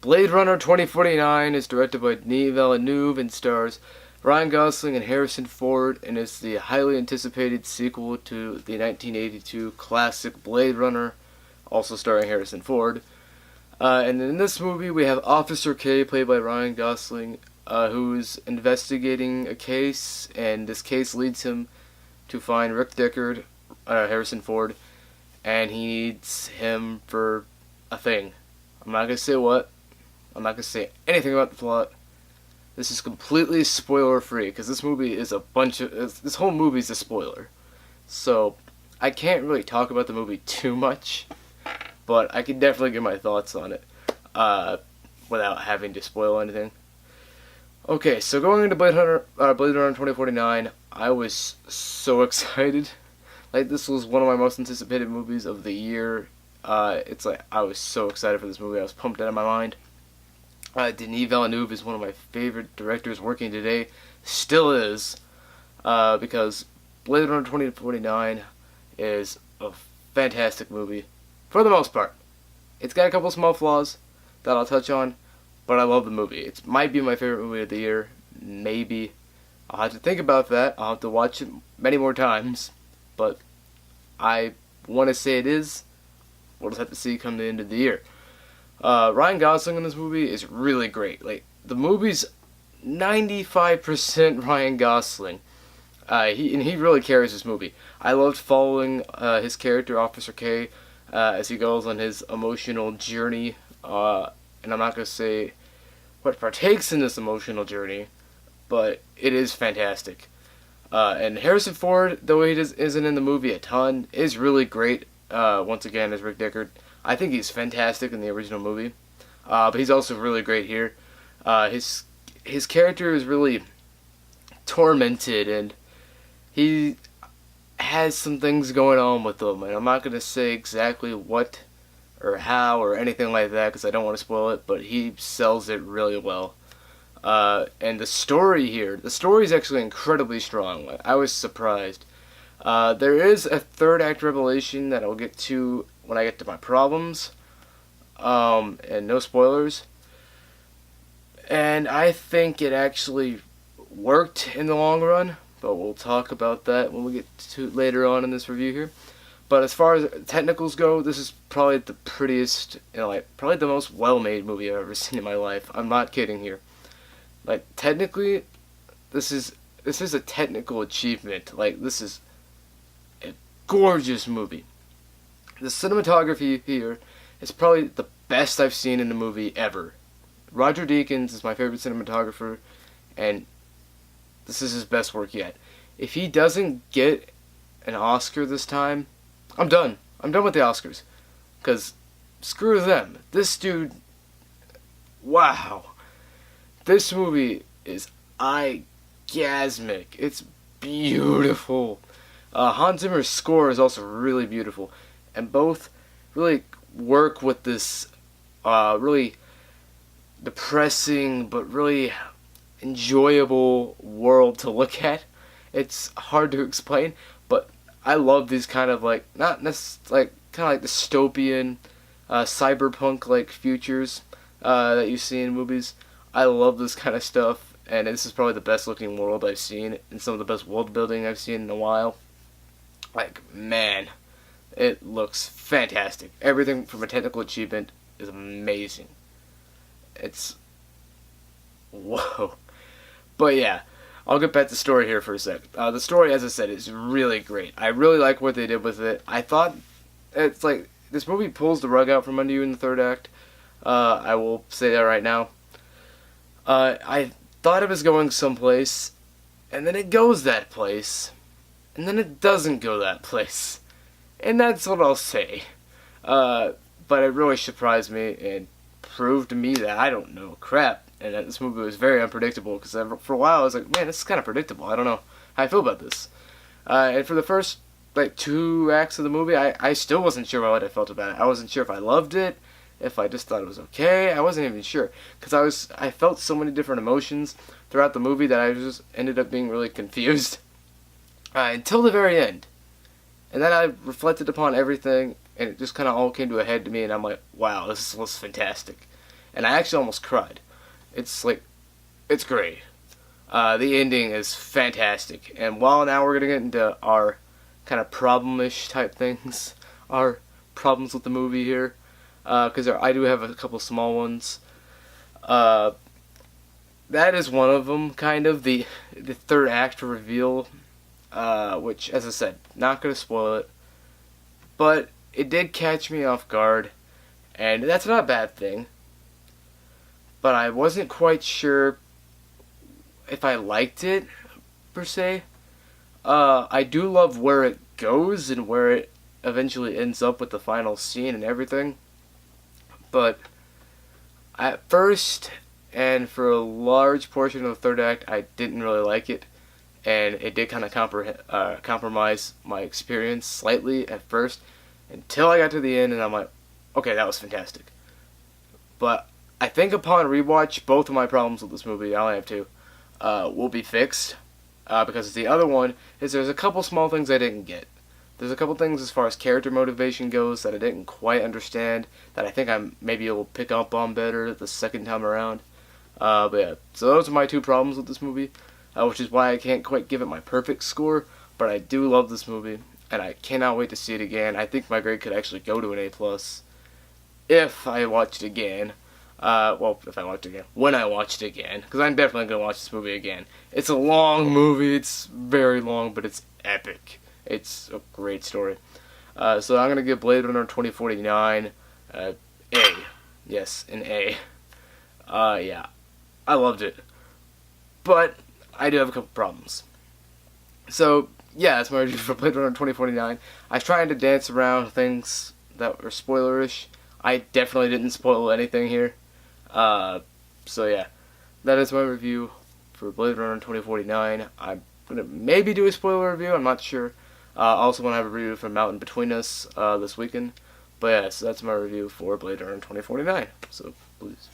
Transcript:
Blade Runner 2049 is directed by Denis Villeneuve and stars Ryan Gosling and Harrison Ford, and is the highly anticipated sequel to the 1982 classic Blade Runner, also starring Harrison Ford. And in this movie, we have Officer K, played by Ryan Gosling, who's investigating a case, and this case leads him to find Rick Deckard, Harrison Ford, and he needs him for a thing. I'm not gonna say what. I'm not gonna say anything about the plot. This is completely spoiler free because this movie is this whole movie is a spoiler. So I can't really talk about the movie too much, but I can definitely give my thoughts on it without having to spoil anything. Okay, so going into Blade Runner 2049, I was so excited. Like, this was one of my most anticipated movies of the year. It's like I was so excited for this movie. I was pumped out of my mind. Denis Villeneuve is one of my favorite directors working today. Still is. Because Blade Runner 2049 is a fantastic movie. For the most part. It's got a couple small flaws that I'll touch on, but I love the movie. It might be my favorite movie of the year. Maybe. I'll have to think about that. I'll have to watch it many more times. But I want to say it is. We'll just have to see come the end of the year. Ryan Gosling in this movie is really great. Like, the movie's 95% Ryan Gosling. He really carries this movie. I loved following his character, Officer K, as he goes on his emotional journey. And I'm not going to say what partakes in this emotional journey, but it is fantastic. And Harrison Ford, though he isn't in the movie a ton, is really great, once again, as Rick Deckard. I think he's fantastic in the original movie, but he's also really great here. His character is really tormented, and he has some things going on with him, and I'm not going to say exactly what or how or anything like that because I don't want to spoil it, but he sells it really well. And the story is actually incredibly strong. I was surprised. There is a third act revelation that I'll get to when I get to my problems. And no spoilers. And I think it actually worked in the long run, but we'll talk about that when we get to later on in this review here. But as far as technicals go, this is probably the prettiest, probably the most well-made movie I've ever seen in my life. I'm not kidding here. Like, technically, this is a technical achievement. Like, this is a gorgeous movie. The cinematography here is probably the best I've seen in a movie ever. Roger Deakins is my favorite cinematographer, and this is his best work yet. If he doesn't get an Oscar this time, I'm done. I'm done with the Oscars. Because screw them. This dude, wow. This movie is orgasmic. It's beautiful. Hans Zimmer's score is also really beautiful. And both really work with this really depressing but really enjoyable world to look at. It's hard to explain, but I love these kind of not necessarily kind of dystopian, cyberpunk futures that you see in movies. I love this kind of stuff, and this is probably the best looking world I've seen, and some of the best world building I've seen in a while. Man, it looks fantastic. Everything from a technical achievement is amazing. It's whoa. But yeah, I'll get back to the story here for a sec. The story, as I said, is really great. I really like what they did with it. I thought it's this movie pulls the rug out from under you in the third act. I will say that right now. I thought it was going someplace, and then it goes that place, and then it doesn't go that place. And that's what I'll say. But it really surprised me and proved to me that I don't know crap, and that this movie was very unpredictable, because for a while I was like, man, this is kind of predictable. I don't know how I feel about this. And for the first, 2 acts of the movie, I still wasn't sure what I felt about it. I wasn't sure if I loved it, if I just thought it was okay. I wasn't even sure, because I felt so many different emotions throughout the movie that I just ended up being really confused until the very end. And then I reflected upon everything, and it just kind of all came to a head to me, and I'm like, wow, this was fantastic. and I actually almost cried. It's like, it's great. The ending is fantastic, and while now we're gonna get into our kind of problem-ish type things, our problems with the movie here, because I do have a couple small ones. That is one of them, kind of the third act reveal, which, as I said, not gonna spoil it, but it did catch me off guard, and that's not a bad thing. But I wasn't quite sure if I liked it per se. I do love where it goes and where it eventually ends up with the final scene and everything, but at first, and for a large portion of the third act, I didn't really like it, and it did kind of compromise my experience slightly at first, until I got to the end, and I'm like, okay, that was fantastic. But I think upon rewatch, both of my problems with this movie, I only have two, will be fixed, because the other one is there's a couple small things I didn't get. There's a couple things as far as character motivation goes that I didn't quite understand, that I think I maybe will pick up on better the second time around. But yeah, so those are my two problems with this movie, which is why I can't quite give it my perfect score, but I do love this movie, and I cannot wait to see it again. I think my grade could actually go to an A+, if I watched it again. If I watched it again. When I watched it again, because I'm definitely going to watch this movie again. It's a long movie, it's very long, but it's epic. It's a great story. So I'm going to give Blade Runner 2049 A. Yes, an A. Yeah. I loved it. But I do have a couple problems. So, yeah, that's my review for Blade Runner 2049. I was trying to dance around things that were spoilerish. I definitely didn't spoil anything here. So yeah, that is my review for Blade Runner 2049. I'm gonna maybe do a spoiler review, I'm not sure. Also want to have a review for Mountain Between Us this weekend. But yeah, so that's my review for Blade Runner 2049. So please.